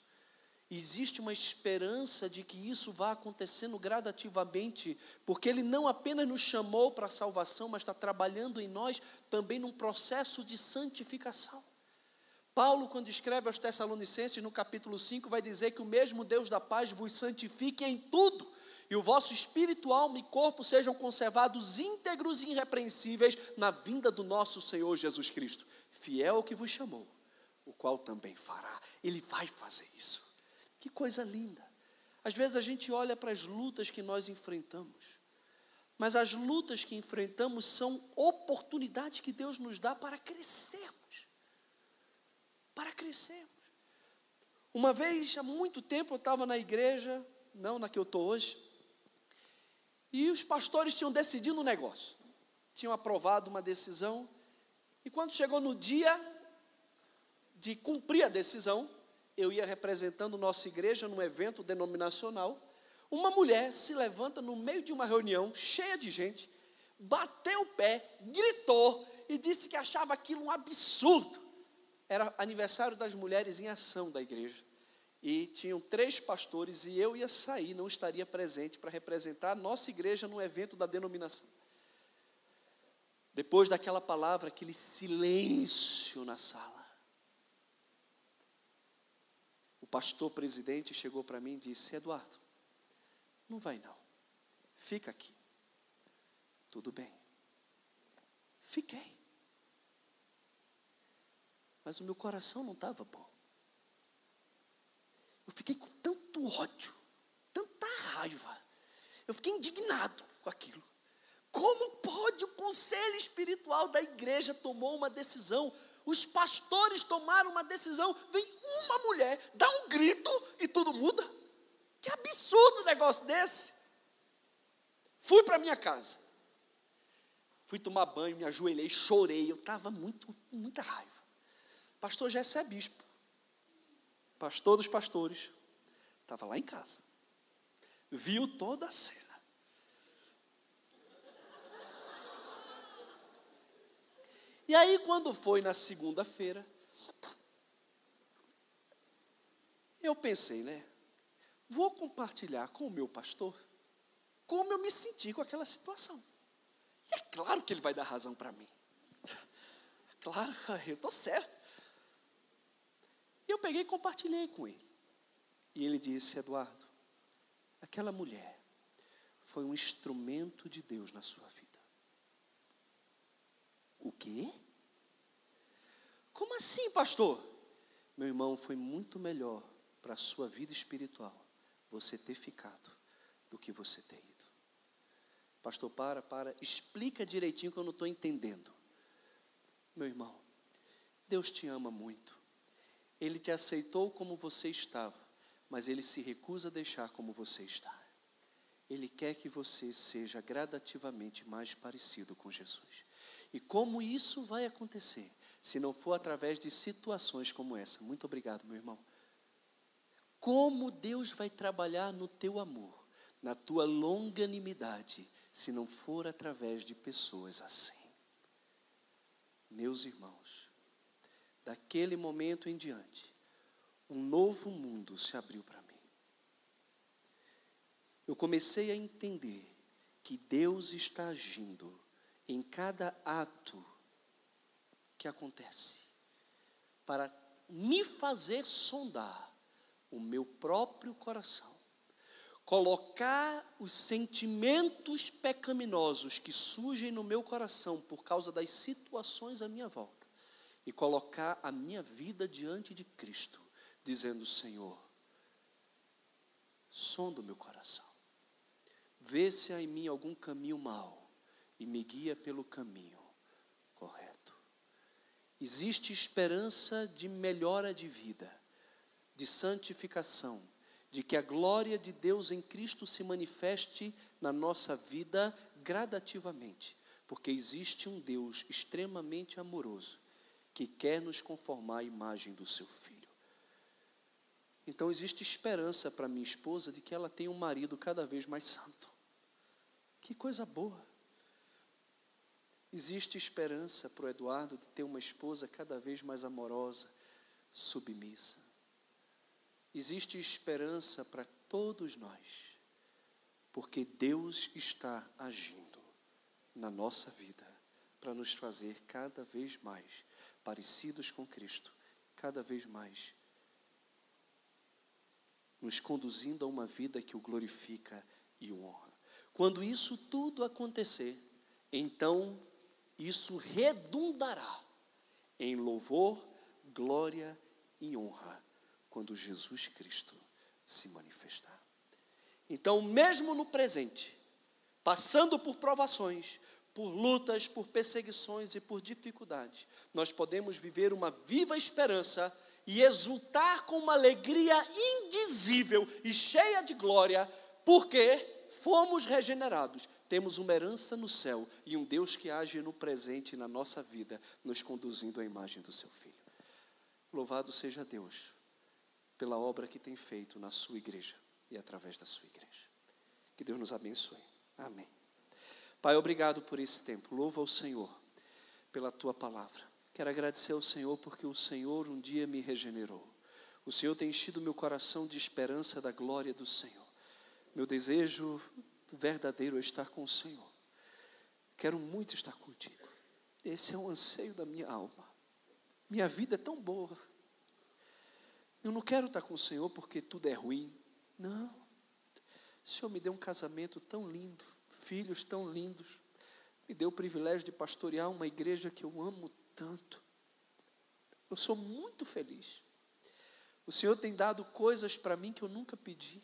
A: E existe uma esperança de que isso vá acontecendo gradativamente, porque Ele não apenas nos chamou para a salvação, mas está trabalhando em nós também num processo de santificação. Paulo, quando escreve aos Tessalonicenses, no capítulo 5, vai dizer que o mesmo Deus da paz vos santifique em tudo, e o vosso espírito, alma e corpo sejam conservados íntegros e irrepreensíveis na vinda do nosso Senhor Jesus Cristo. Fiel ao que vos chamou, o qual também fará. Ele vai fazer isso. Que coisa linda. Às vezes a gente olha para as lutas que nós enfrentamos, mas as lutas que enfrentamos são oportunidades que Deus nos dá para crescermos. Para crescermos. Uma vez, há muito tempo, eu estava na igreja, não na que eu estou hoje, e os pastores tinham decidido um negócio, tinham aprovado uma decisão, e quando chegou no dia de cumprir a decisão, eu ia representando nossa igreja num evento denominacional, uma mulher se levanta no meio de uma reunião cheia de gente, bateu o pé, gritou e disse que achava aquilo um absurdo. Era aniversário das mulheres em ação da igreja. E tinham 3 pastores e eu ia sair, não estaria presente para representar a nossa igreja no evento da denominação. Depois daquela palavra, aquele silêncio na sala. O pastor presidente chegou para mim e disse: Eduardo, não vai não, fica aqui. Tudo bem. Fiquei. Mas o meu coração não estava bom. Eu fiquei com tanto ódio, tanta raiva. Eu fiquei indignado com aquilo. Como pode o conselho espiritual da igreja tomar uma decisão? Os pastores tomaram uma decisão, vem uma mulher, dá um grito e tudo muda. Que absurdo um negócio desse. Fui para minha casa. Fui tomar banho, me ajoelhei, chorei. Eu estava muita raiva. Pastor Jessé é bispo. Pastor dos pastores. Estava lá em casa. Viu toda a cena. E aí, quando foi na segunda-feira, eu pensei, vou compartilhar com o meu pastor como eu me senti com aquela situação. E é claro que ele vai dar razão para mim. Claro, eu estou certo. Eu peguei e compartilhei com ele. E ele disse: Eduardo, aquela mulher foi um instrumento de Deus na sua vida. O quê? Como assim, pastor? Meu irmão, foi muito melhor para a sua vida espiritual você ter ficado do que você ter ido. Pastor, explica direitinho que eu não estou entendendo. Meu irmão, Deus te ama muito. Ele te aceitou como você estava, mas Ele se recusa a deixar como você está. Ele quer que você seja gradativamente mais parecido com Jesus. E como isso vai acontecer, se não for através de situações como essa? Muito obrigado, meu irmão. Como Deus vai trabalhar no teu amor, na tua longanimidade, se não for através de pessoas assim? Meus irmãos, daquele momento em diante, um novo mundo se abriu para mim. Eu comecei a entender que Deus está agindo em cada ato que acontece, para me fazer sondar o meu próprio coração, colocar os sentimentos pecaminosos que surgem no meu coração por causa das situações à minha volta, e colocar a minha vida diante de Cristo, dizendo: Senhor, sonda o meu coração, vê se há em mim algum caminho mau, e me guia pelo caminho correto. Existe esperança de melhora de vida, de santificação, de que a glória de Deus em Cristo se manifeste na nossa vida gradativamente, porque existe um Deus extremamente amoroso, que quer nos conformar à imagem do seu Filho. Então existe esperança para minha esposa de que ela tenha um marido cada vez mais santo. Que coisa boa. Existe esperança para o Eduardo de ter uma esposa cada vez mais amorosa, submissa. Existe esperança para todos nós, porque Deus está agindo na nossa vida para nos fazer cada vez mais parecidos com Cristo, cada vez mais nos conduzindo a uma vida que o glorifica e o honra. Quando isso tudo acontecer, então isso redundará em louvor, glória e honra quando Jesus Cristo se manifestar. Então, mesmo no presente, passando por provações, por lutas, por perseguições e por dificuldades, nós podemos viver uma viva esperança e exultar com uma alegria indizível e cheia de glória, porque fomos regenerados. Temos uma herança no céu e um Deus que age no presente na nossa vida, nos conduzindo à imagem do seu Filho. Louvado seja Deus pela obra que tem feito na sua igreja e através da sua igreja. Que Deus nos abençoe. Amém. Pai, obrigado por esse tempo. Louvo ao Senhor pela tua palavra. Quero agradecer ao Senhor porque o Senhor um dia me regenerou. O Senhor tem enchido meu coração de esperança da glória do Senhor. Meu desejo verdadeiro é estar com o Senhor. Quero muito estar contigo. Esse é um anseio da minha alma. Minha vida é tão boa. Eu não quero estar com o Senhor porque tudo é ruim. Não. O Senhor me deu um casamento tão lindo, filhos tão lindos. Me deu o privilégio de pastorear uma igreja que eu amo tanto. Eu sou muito feliz. O Senhor tem dado coisas para mim que eu nunca pedi.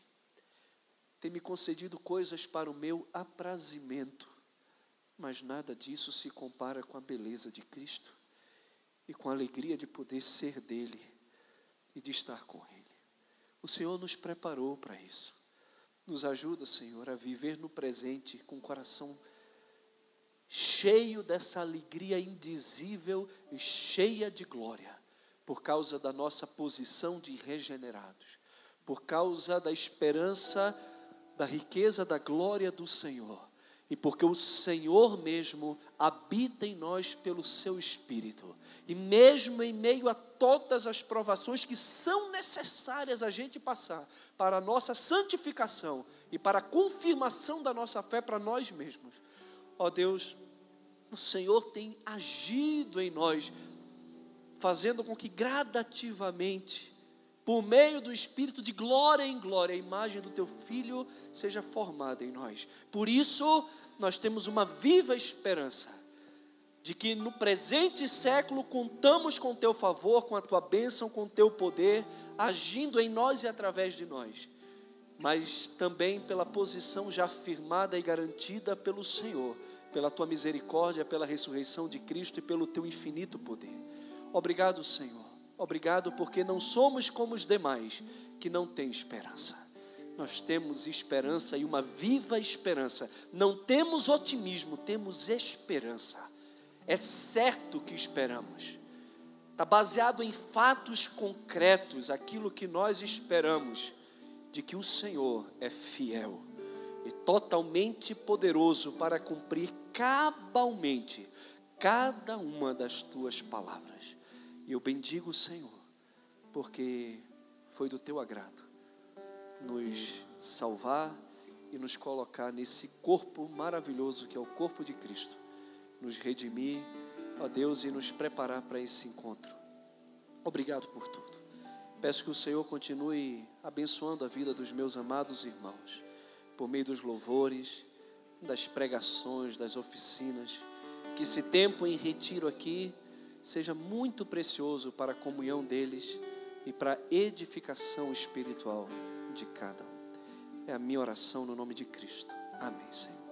A: Tem me concedido coisas para o meu aprazimento. Mas nada disso se compara com a beleza de Cristo e com a alegria de poder ser dele e de estar com ele. O Senhor nos preparou para isso. Nos ajuda, Senhor, a viver no presente com o coração cheio dessa alegria indizível e cheia de glória, por causa da nossa posição de regenerados, por causa da esperança, da riqueza, da glória do Senhor, e porque o Senhor mesmo habita em nós pelo seu Espírito, e mesmo em meio a todas as provações que são necessárias a gente passar, para a nossa santificação e para a confirmação da nossa fé para nós mesmos, ó Deus, o Senhor tem agido em nós, fazendo com que gradativamente, por meio do Espírito de glória em glória, a imagem do teu Filho seja formada em nós. Por isso, nós temos uma viva esperança de que no presente século contamos com teu favor, com a tua bênção, com o teu poder, agindo em nós e através de nós, mas também pela posição já firmada e garantida pelo Senhor, pela tua misericórdia, pela ressurreição de Cristo e pelo teu infinito poder. Obrigado, Senhor. Obrigado porque não somos como os demais que não têm esperança. Nós temos esperança e uma viva esperança. Não temos otimismo, temos esperança. É certo que esperamos. Está baseado em fatos concretos, aquilo que nós esperamos, de que o Senhor é fiel e totalmente poderoso para cumprir cabalmente cada uma das tuas palavras. E eu bendigo o Senhor, porque foi do teu agrado nos salvar e nos colocar nesse corpo maravilhoso que é o corpo de Cristo, nos redimir, ó Deus, e nos preparar para esse encontro. Obrigado por tudo. Peço que o Senhor continue abençoando a vida dos meus amados irmãos, por meio dos louvores, das pregações, das oficinas, que esse tempo em retiro aqui seja muito precioso para a comunhão deles e para a edificação espiritual de cada um. É a minha oração no nome de Cristo. Amém, Senhor.